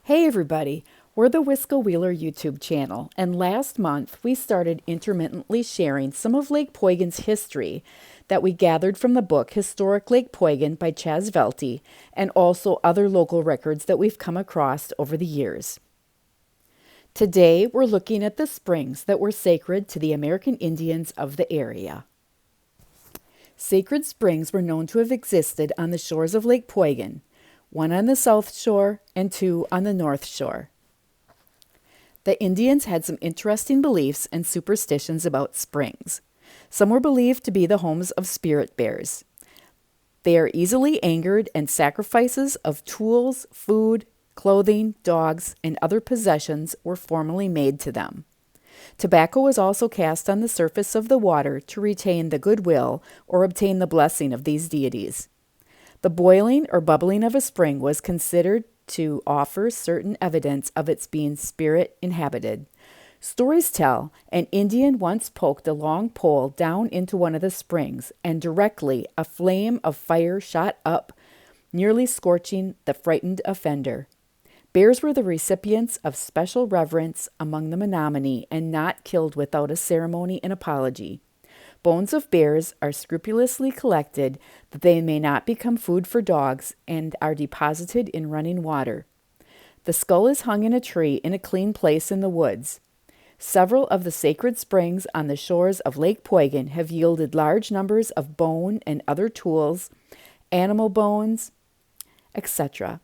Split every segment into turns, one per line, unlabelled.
Hey everybody, we're the Wisco Wheeler YouTube channel, and last month we started intermittently sharing some of Lake Poygan's history that we gathered from the book Historic Lake Poygan by Chaz Velty, and also other local records that we've come across over the years. Today we're looking at the springs that were sacred to the American Indians of the area. Sacred springs were known to have existed on the shores of Lake Poygan, one on the south shore and two on the north shore. The Indians had some interesting beliefs and superstitions about springs. Some were believed to be the homes of spirit bears. They are easily angered, and sacrifices of tools, food, clothing, dogs, and other possessions were formally made to them. Tobacco was also cast on the surface of the water to retain the goodwill or obtain the blessing of these deities. The boiling or bubbling of a spring was considered to offer certain evidence of its being spirit inhabited. Stories tell an Indian once poked a long pole down into one of the springs, and directly a flame of fire shot up, nearly scorching the frightened offender. Bears were the recipients of special reverence among the Menominee and not killed without a ceremony and apology. Bones of bears are scrupulously collected that they may not become food for dogs and are deposited in running water. The skull is hung in a tree in a clean place in the woods. Several of the sacred springs on the shores of Lake Poygan have yielded large numbers of bone and other tools, animal bones, etc.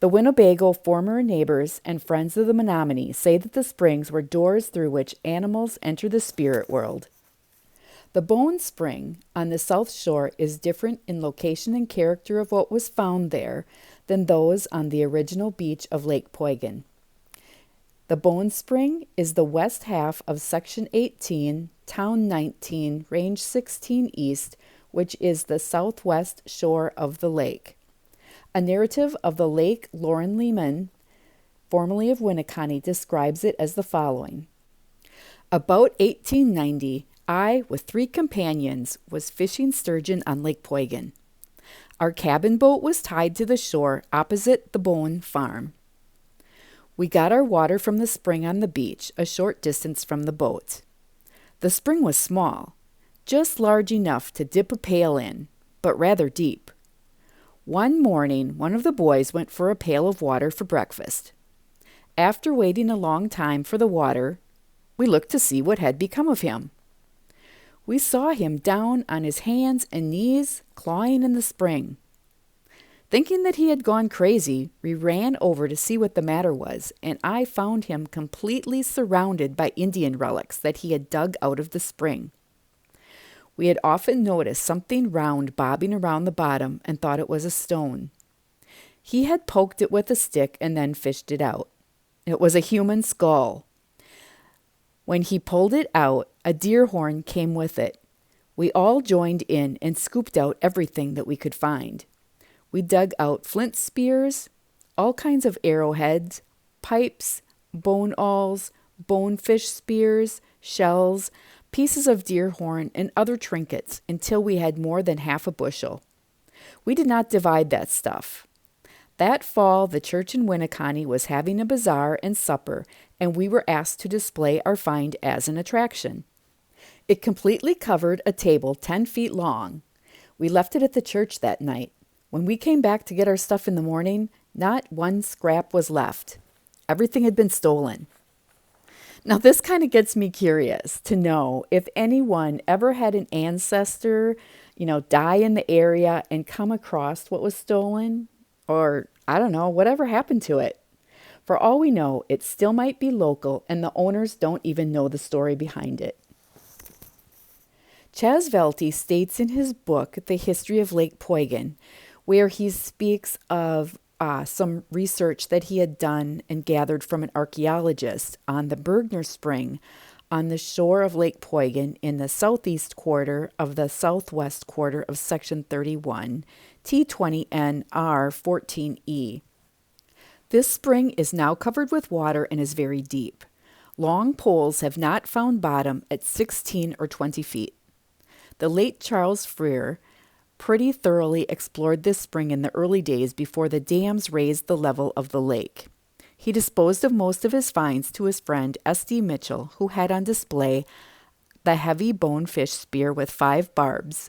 The Winnebago former neighbors and friends of the Menominee say that the springs were doors through which animals enter the spirit world. The Bone Spring on the south shore is different in location and character of what was found there than those on the original beach of Lake Poygan. The Bone Spring is the west half of Section 18, Town 19, Range 16 East, which is the southwest shore of the lake. A narrative of the Lake Lauren Lehman, formerly of Winneconne, describes it as the following. About 1890, I, with 3 companions, was fishing sturgeon on Lake Poygan. Our cabin boat was tied to the shore opposite the Bone Farm. We got our water from the spring on the beach, a short distance from the boat. The spring was small, just large enough to dip a pail in, but rather deep. One morning, one of the boys went for a pail of water for breakfast. After waiting a long time for the water, we looked to see what had become of him. We saw him down on his hands and knees, clawing in the spring. Thinking that he had gone crazy, we ran over to see what the matter was, and I found him completely surrounded by Indian relics that he had dug out of the spring. We had often noticed something round bobbing around the bottom and thought it was a stone. He had poked it with a stick and then fished it out. It was a human skull. When he pulled it out, a deer horn came with it. We all joined in and scooped out everything that we could find. We dug out flint spears, all kinds of arrowheads, pipes, bone awls, bonefish spears, shells, pieces of deer horn, and other trinkets until we had more than half a bushel. We did not divide that stuff. That fall, the church in Winneconne was having a bazaar and supper, and we were asked to display our find as an attraction. It completely covered a table 10 feet long. We left it at the church that night. When we came back to get our stuff in the morning, not one scrap was left. Everything had been stolen. Now, this kind of gets me curious to know if anyone ever had an ancestor, die in the area and come across what was stolen, or, I don't know, whatever happened to it. For all we know, it still might be local, and the owners don't even know the story behind it. Chaz Velty states in his book, The History of Lake Poygan, where he speaks of some research that he had done and gathered from an archaeologist on the Bergner Spring on the shore of Lake Poygan in the southeast quarter of the southwest quarter of Section 31, T20N R14E. This spring is now covered with water and is very deep. Long poles have not found bottom at 16 or 20 feet. The late Charles Freer pretty thoroughly explored this spring in the early days before the dams raised the level of the lake. He disposed of most of his finds to his friend S.D. Mitchell, who had on display the heavy bonefish spear with 5 barbs,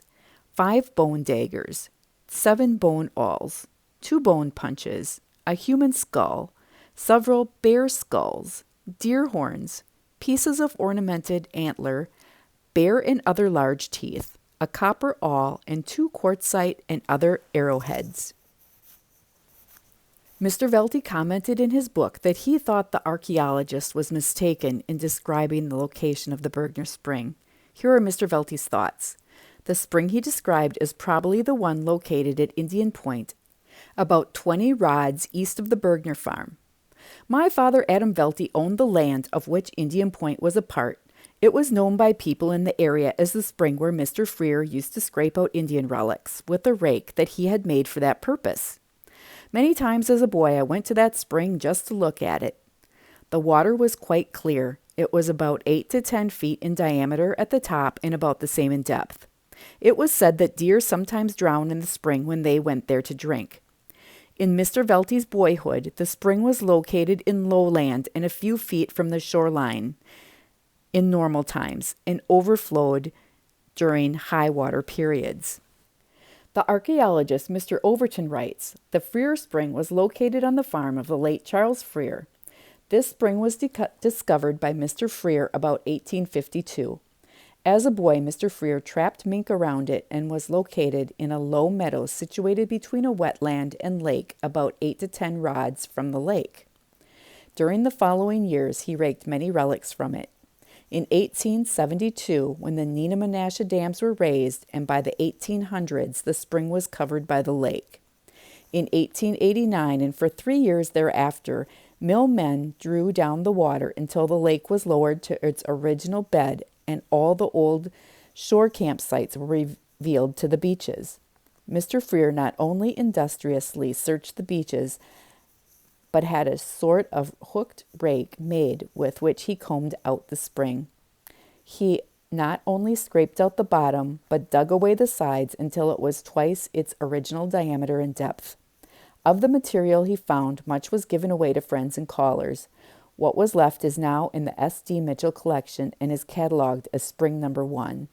5 bone daggers, 7 bone awls, 2 bone punches, a human skull, several bear skulls, deer horns, pieces of ornamented antler, bear and other large teeth, a copper awl, and 2 quartzite and other arrowheads. Mr. Velty commented in his book that he thought the archaeologist was mistaken in describing the location of the Bergner Spring. Here are Mr. Velty's thoughts. The spring he described is probably the one located at Indian Point, about 20 rods east of the Bergner farm. My father, Adam Velty, owned the land of which Indian Point was a part. It was known by people in the area as the spring where Mr. Freer used to scrape out Indian relics with a rake that he had made for that purpose. Many times as a boy I went to that spring just to look at it. The water was quite clear. It was about 8 to 10 feet in diameter at the top and about the same in depth. It was said that deer sometimes drowned in the spring when they went there to drink. In Mr. Velty's boyhood, the spring was located in lowland and a few feet from the shoreline in normal times and overflowed during high water periods. The archaeologist Mr. Overton writes, the Freer Spring was located on the farm of the late Charles Freer. This spring was discovered by Mr. Freer about 1852. As a boy, Mr. Freer trapped mink around it and was located in a low meadow situated between a wetland and lake about 8 to 10 rods from the lake. During the following years, he raked many relics from it. In 1872, when the Neenah-Menasha dams were raised, and by the 1800s, the spring was covered by the lake. In 1889, and for 3 years thereafter, mill men drew down the water until the lake was lowered to its original bed, and all the old shore campsites were revealed to the beaches. Mr. Freer not only industriously searched the beaches, but had a sort of hooked rake made with which he combed out the spring. He not only scraped out the bottom, but dug away the sides until it was twice its original diameter and depth. Of the material he found, much was given away to friends and callers. What was left is now in the S.D. Mitchell collection and is cataloged as Spring Number 1.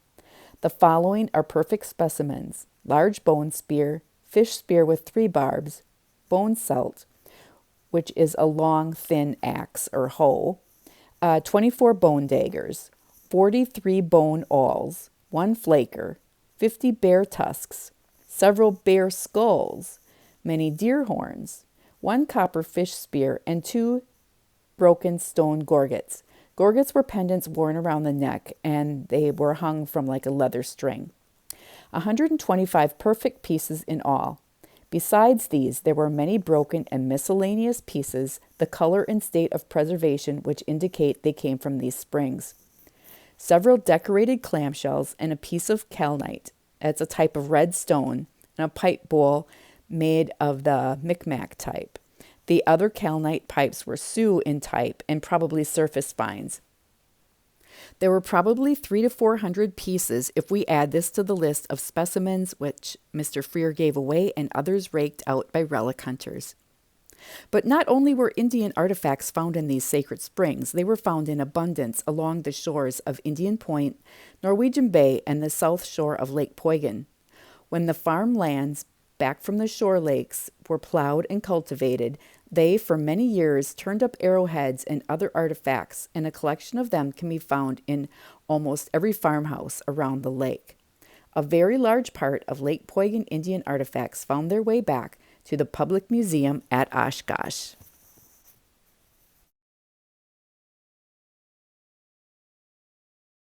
The following are perfect specimens: large bone spear, fish spear with 3 barbs, bone celt, which is a long, thin axe or hoe, 24 bone daggers, 43 bone awls, 1 flaker, 50 bear tusks, several bear skulls, many deer horns, 1 copper fish spear, and 2 broken stone gorgets. Gorgets were pendants worn around the neck, and they were hung from like a leather string. 125 perfect pieces in all. Besides these, there were many broken and miscellaneous pieces, the color and state of preservation which indicate they came from these springs. Several decorated clamshells and a piece of kalnite. It's a type of red stone, and a pipe bowl made of the Micmac type. The other kalnite pipes were Sioux in type and probably surface finds. There were probably 300 to 400 pieces if we add this to the list of specimens which Mr. Freer gave away and others raked out by relic hunters. But not only were Indian artifacts found in these sacred springs, they were found in abundance along the shores of Indian Point, Norwegian Bay, and the south shore of Lake Poygan. When the farmlands back from the shore lakes were plowed and cultivated, they for many years turned up arrowheads and other artifacts, and a collection of them can be found in almost every farmhouse around the lake. A very large part of Lake Poygan Indian artifacts found their way back to the public museum at Oshkosh.